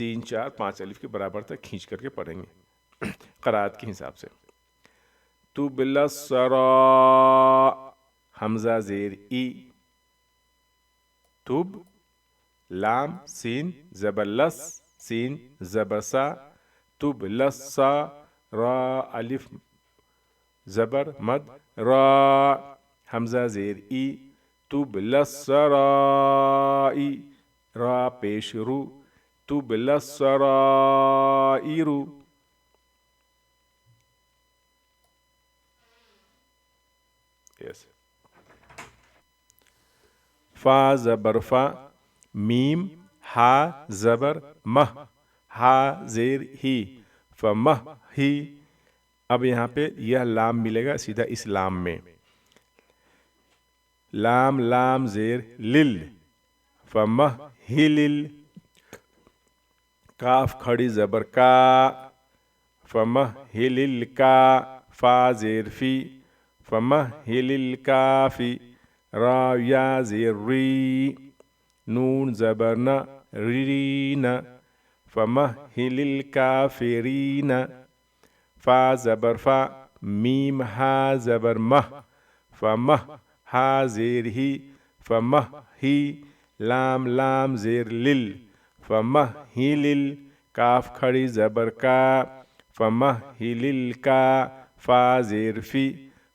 3 4 5 الف کے برابر تک کھینچ کر کے پڑھیں گے قرات کے حساب سے. تبلا السرا حمزہ زیر ای، تب لام سین زبر لس سین زبر سا، تبلا السا را الف زبر مد را حمزہ زیر ای، تبلا السرائی را پیش رو، تبلا السرائر. فا زبر فا، میم ہا زبر مہ، ہا زیر ہی، فمہ ہی. اب یہاں پہ یہ لام ملے گا سیدھا اس لام میں، لام لام زیر لل، فمہ ہی لل. کاف کھڑی زبر کا، فمہ ہی لل کا، فا زیر فی، فمہ ہی لل کافی. را یا زیر ری، نون زبر نا رینا، فمہ ہی لل کافرین. فا زبر فا، میم ہا زبر مہ، فمہ ہا زیر ہی، فمہ ہی. لام لام زیر لل، فمہ ہی لل. کاف کھڑی زبر کا، فمہ ہی لل کا، فا زیر فی،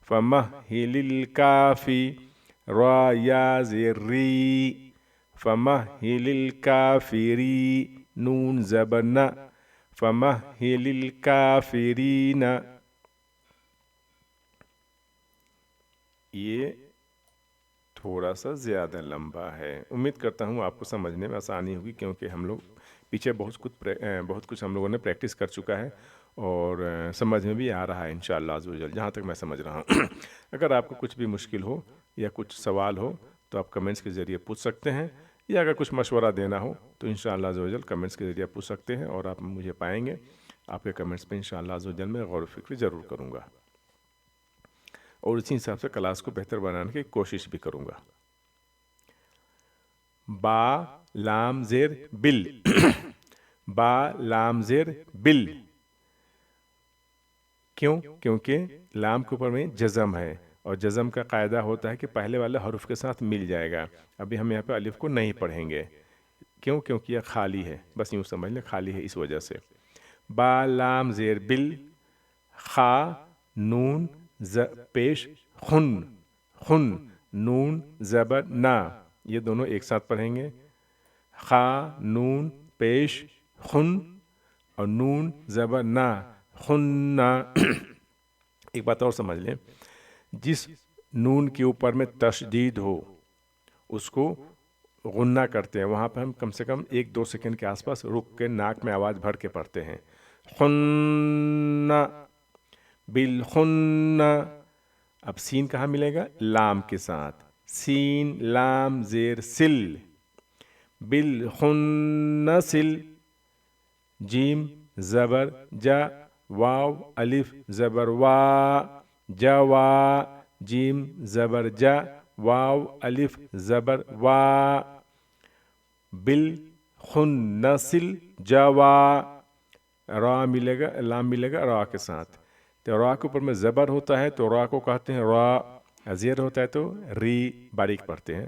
فمہ ہی لل کافی. را یا زیر ری، فمہ ہی لل کافری، نون زبر نا، فمہ ہی لل کافرین. یہ تھوڑا سا زیادہ لمبا ہے، امید کرتا ہوں آپ کو سمجھنے میں آسانی ہوگی، کیونکہ ہم لوگ پیچھے بہت کچھ ہم لوگوں نے پریکٹس کر چکا ہے اور سمجھ میں بھی آ رہا ہے انشاءاللہ عز و جل، جہاں تک میں سمجھ رہا ہوں. اگر آپ کو کچھ بھی مشکل ہو یا کچھ سوال ہو تو آپ کمنٹس کے ذریعے پوچھ سکتے ہیں، یا اگر کچھ مشورہ دینا ہو تو انشاءاللہ عز و جل کمنٹس کے ذریعے پوچھ سکتے ہیں، اور آپ مجھے پائیں گے. آپ کے کمنٹس پہ انشاءاللہ عز و جل میں غور و فکر ضرور کروں گا، اور اسی حساب سے کلاس کو بہتر بنانے کی کوشش بھی کروں گا. با لام زیر بل، با لام زیر بل. کیوں؟ کیونکہ لام کے اوپر میں جزم ہے، اور جزم کا قاعدہ ہوتا ہے کہ پہلے والے حرف کے ساتھ مل جائے گا. ابھی ہم یہاں پہ الف کو نہیں پڑھیں گے. کیوں؟ کیونکہ یہ خالی ہے، بس یوں سمجھ لیں خالی ہے اس وجہ سے. با لام زیر بل، خا نون پیش خن، خن نون زبر نا، یہ دونوں ایک ساتھ پڑھیں گے. خا نون پیش خن اور نون زبر نا، خننا. ایک بات اور سمجھ لیں، جس نون کے اوپر میں تشدید ہو اس کو غنہ کرتے ہیں، وہاں پہ ہم کم سے کم 1-2 سیکنڈ کے آس پاس رک کے ناک میں آواز بھر کے پڑھتے ہیں. خنہ، بالخنہ. اب سین کہاں ملے گا؟ لام کے ساتھ، سین لام زیر سل، بالخنہ سل. جیم زبر جا، واو الف زبر وا، جوا. جیم زبر جا، واو الف زبر وا، بالخنہ سل جوا. را ملے گا، لام ملے گا را کے ساتھ. تو را کے اوپر میں زبر ہوتا ہے تو را کو کہتے ہیں را، زیر ہوتا ہے تو ری باریک پڑھتے ہیں.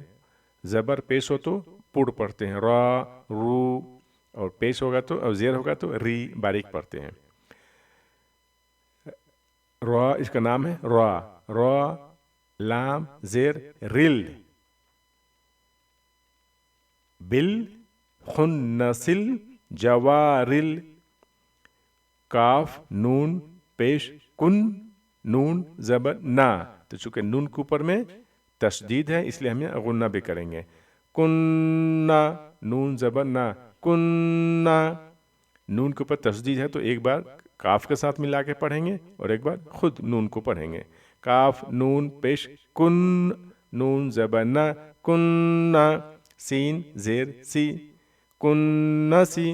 زبر پیش ہو تو پڑ پڑھتے ہیں، را رو، اور پیش ہوگا تو اور زیر ہوگا تو ری باریک پڑھتے ہیں. را اس کا نام ہے را. را لام زیر رل، بالخنہ سل جوارل. کاف نون پیش کن، نون زبر نا، تو چونکہ نون کے اوپر میں تشدید ہے اس لیے ہم یہ غنہ بھی کریں گے. کننا، نون زبر نا، کننا. نون کے اوپر تشدید ہے تو ایک بار کاف کے ساتھ ملا کے پڑھیں گے اور ایک بار خود نون کو پڑھیں گے. کاف نون پیش کن، نون زبر نا، کننا. سین زیر سی، کننا سی.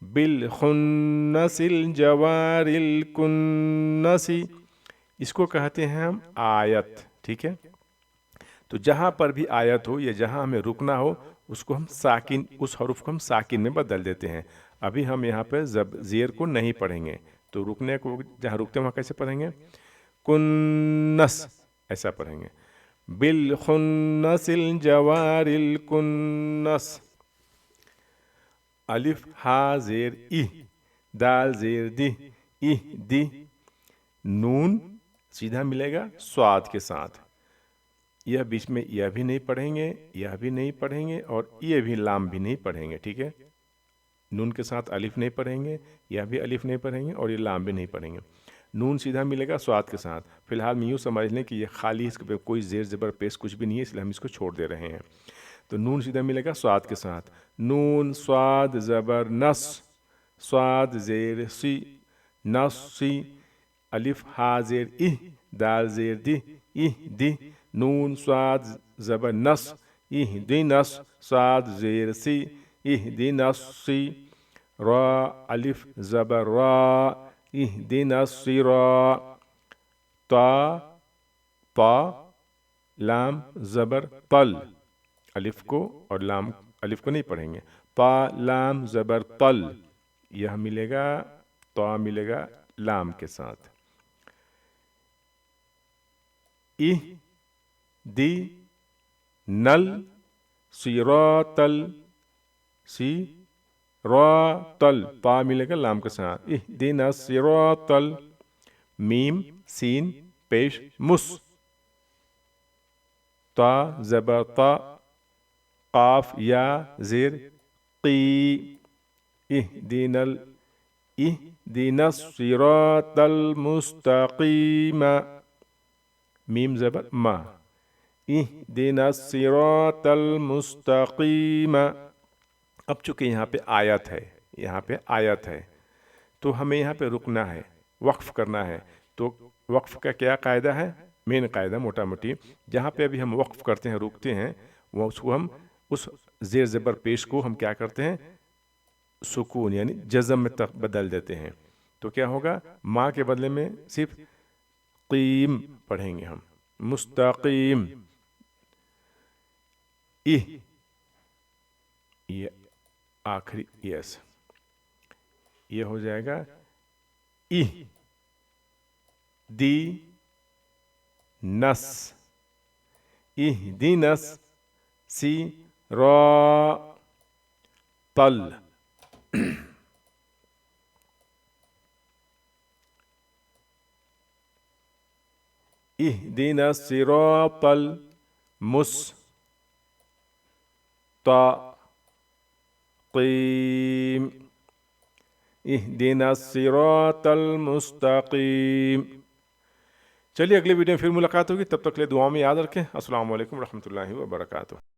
بالخنس الجوار الکنس. اس کو کہتے ہیں ہم آیت. ٹھیک ہے، تو جہاں پر بھی آیت ہو یا جہاں ہمیں رکنا ہو اس کو ہم ساکن، اس حرف کو ہم ساکن میں بدل دیتے ہیں. ابھی ہم یہاں پہ زیر کو نہیں پڑھیں گے، تو رکنے کو جہاں رکتے ہیں وہاں کیسے پڑھیں گے؟ کنس ایسا پڑھیں گے، بالخنس الجوار الکنس، الف ہا زیر ای، دال زیر دی، ای دی، نون سیدھا ملے گا سواد کے ساتھ، یہ بیچ میں یہ بھی نہیں پڑھیں گے، یہ بھی نہیں پڑھیں گے، اور یہ بھی لام بھی نہیں پڑھیں گے، ٹھیک ہے؟ نون کے ساتھ الف نہیں پڑھیں گے، یہ بھی الف نہیں پڑھیں گے، اور یہ لام بھی نہیں پڑھیں گے، نون سیدھا ملے گا سواد کے ساتھ۔ فی الحال میں یوں سمجھ لیں کہ یہ خالی اس پہ کوئی زیر زبر پیش کچھ بھی نہیں ہے، اس لیے ہم اس کو چھوڑ دے رہے ہیں۔ تو نون سیدھا ملے گا سواد کے ساتھ، نون سواد زبر نس، سواد زیر سی، نس سی، الف ہا زیر ای، دال زیر دی، ای دی، نون سواد زبر نس، ای دی نس، سواد زیر سی، ای دی نس سی، را الف زبر را، ای دی نس سی را، تا پا، لام زبر طل، الف کو اور لام الف کو نہیں پڑھیں گے، پا لام زبر طل، یہ ملے گا تا ملے گا لام کے ساتھ، ای دی نل صراط ال، سی را تل، پا ملے گا لام کے ساتھ، اہدنا الصراط ال، میم سین پیش مس، تا زبر تا، قاف یا زیر قی، اہدنا الصراط المستقیم، میم زبر ما، اہدنا الصراط المستقیم۔ اب چونکہ یہاں پہ آیت ہے، یہاں پہ آیت ہے تو ہمیں یہاں پہ رکنا ہے، وقف کرنا ہے۔ تو وقف کا کیا قاعدہ ہے؟ مین قاعدہ موٹا موٹی جہاں پہ ابھی ہم وقف کرتے ہیں، رکتے ہیں، وہ اس کو ہم اس زیر زبر پیش کو ہم کیا کرتے ہیں؟ سکون یعنی جزم میں بدل دیتے ہیں۔ تو کیا ہوگا؟ ماں کے بدلے میں صرف قیم پڑھیں گے ہم، مستقیم، یہ آخری یس، یہ ہو جائے گا دی نس، دی نس سی را تل، اہدنا الصراط المستقیم، اہدنا الصراط المستقیم۔ چلیے اگلے ویڈیو میں پھر ملاقات ہوگی، تب تک کے لیے دعاؤں میں یاد رکھیں۔ السلام علیکم ورحمۃ اللہ وبرکاتہ۔